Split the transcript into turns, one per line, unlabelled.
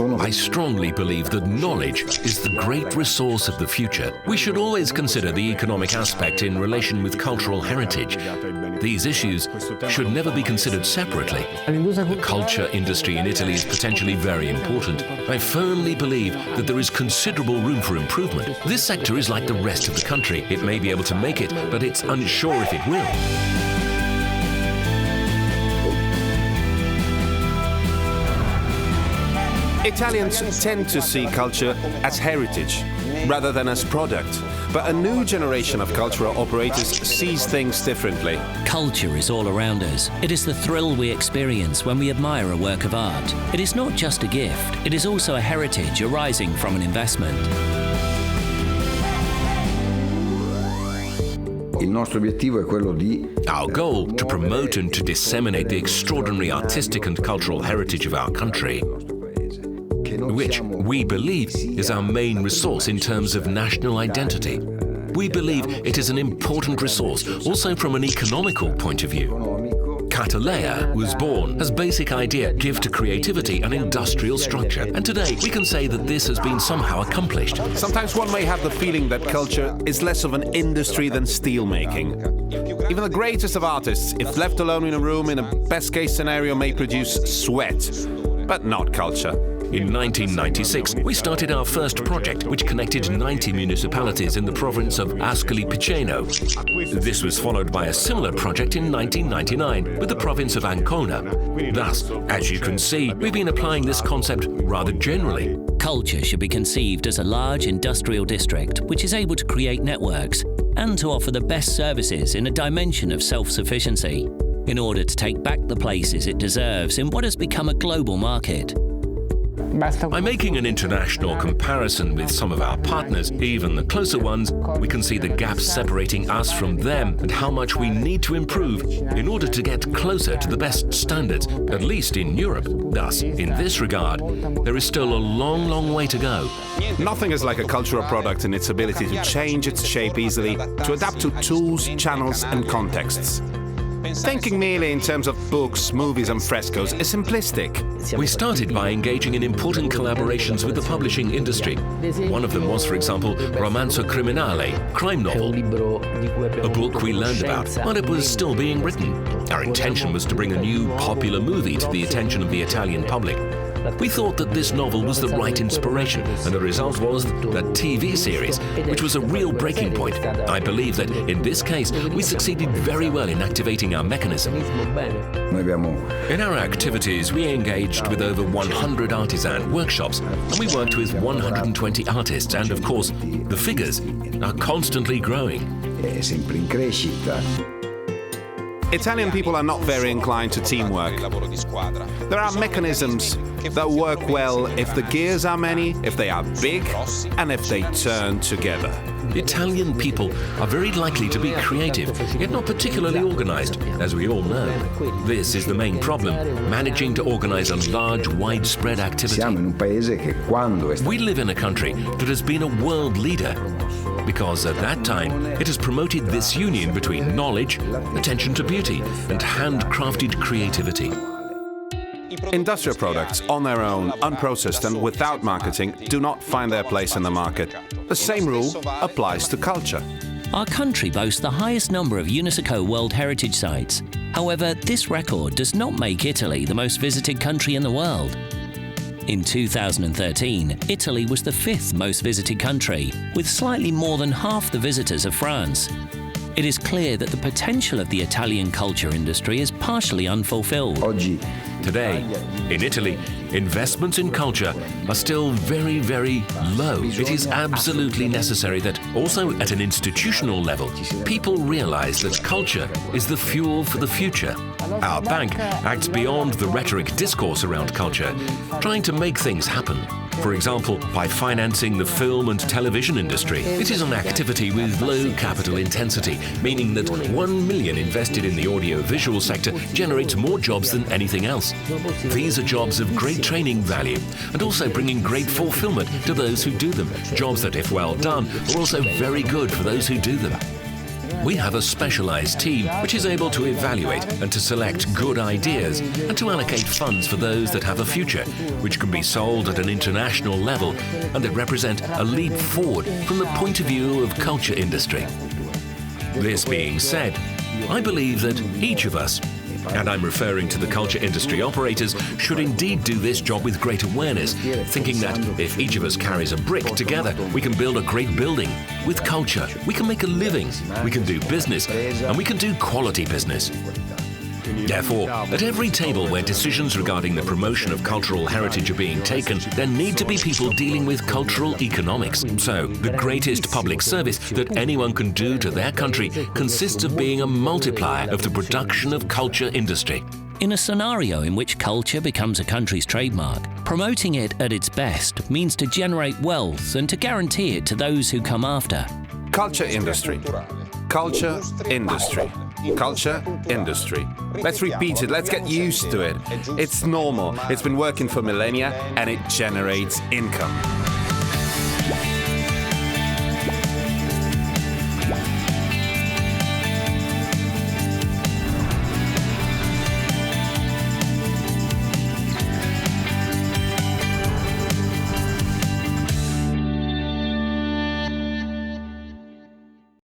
I strongly believe that knowledge is the great resource of the future. We should always consider the economic aspect in relation with cultural heritage. These issues should never be considered separately. The culture industry in Italy is potentially very important. I firmly believe that there is considerable room for improvement. This sector is like the rest of the country. It may be able to make it, but it's unsure if it will.
Italians tend to see culture as heritage rather than as product, but a new generation of cultural operators sees things differently.
Culture is all around us. It is the thrill we experience when we admire a work of art. It is not just a gift, it is also a heritage arising from an investment.
Our goal to promote and to disseminate the extraordinary artistic and cultural heritage of our country, which we believe is our main resource in terms of national identity. We believe it is an important resource also from an economical point of view. Cattleya was born as basic idea, gift to creativity and industrial structure. And today we can say that this has been somehow accomplished.
Sometimes one may have the feeling that culture is less of an industry than steelmaking. Even the greatest of artists, if left alone in a room in a best-case scenario, may produce sweat, but not culture.
In 1996, we started our first project, which connected 90 municipalities in the province of Ascoli Piceno. This was followed by a similar project in 1999 with the province of Ancona. Thus, as you can see, we've been applying this concept rather generally.
Culture should be conceived as a large industrial district which is able to create networks and to offer the best services in a dimension of self-sufficiency in order to take back the places it deserves in what has become a global market.
By making an international comparison with some of our partners, even the closer ones, we can see the gaps separating us from them and how much we need to improve in order to get closer to the best standards, at least in Europe. Thus, in this regard, there is still a long, long way to go.
Nothing is like a cultural product in its ability to change its shape easily, to adapt to tools, channels and contexts. Thinking merely in terms of books, movies and frescoes is simplistic.
We started by engaging in important collaborations with the publishing industry. One of them was, for example, Romanzo Criminale, crime novel, a book we learned about while it was still being written. Our intention was to bring a new popular movie to the attention of the Italian public. We thought that this novel was the right inspiration, and the result was that TV series, which was a real breaking point. I believe that in this case, we succeeded very well in activating our mechanism. In our activities, we engaged with over 100 artisan workshops, and we worked with 120 artists, and of course, the figures are constantly growing.
Italian people are not very inclined to teamwork. There are mechanisms that work well if the gears are many, if they are big, and if they turn together.
Italian people are very likely to be creative, yet not particularly organized, as we all know. This is the main problem, managing to organize a large, widespread activity. We live in a country that has been a world leader, because at that time it has promoted this union between knowledge, attention to beauty, and handcrafted creativity.
Industrial products on their own, unprocessed and without marketing, do not find their place in the market. The same rule applies to culture.
Our country boasts the highest number of UNESCO World Heritage Sites. However, this record does not make Italy the most visited country in the world. In 2013, Italy was the 5th most visited country, with slightly more than half the visitors of France. It is clear that the potential of the Italian culture industry is partially unfulfilled.
Today, in Italy, investments in culture are still very, very low. It is absolutely necessary that also at an institutional level, people realize that culture is the fuel for the future. Our bank acts beyond the rhetoric discourse around culture, trying to make things happen. For example, by financing the film and television industry. It is an activity with low capital intensity, meaning that 1 million invested in the audio-visual sector generates more jobs than anything else. These are jobs of great training value and also bringing great fulfillment to those who do them. Jobs that, if well done, are also very good for those who do them. We have a specialized team which is able to evaluate and to select good ideas and to allocate funds for those that have a future, which can be sold at an international level and that represent a leap forward from the point of view of culture industry. This being said, I believe that each of us, and I'm referring to the culture industry operators, should indeed do this job with great awareness, thinking that if each of us carries a brick together, we can build a great building. With culture, we can make a living, we can do business, and we can do quality business. Therefore, at every table where decisions regarding the promotion of cultural heritage are being taken, there need to be people dealing with cultural economics. So, the greatest public service that anyone can do to their country consists of being a multiplier of the production of culture industry.
In a scenario in which culture becomes a country's trademark, promoting it at its best means to generate wealth and to guarantee it to those who come after.
Culture industry. Culture industry. Culture industry. Let's repeat it, let's get used to it. It's normal, it's been working for millennia, and it generates income.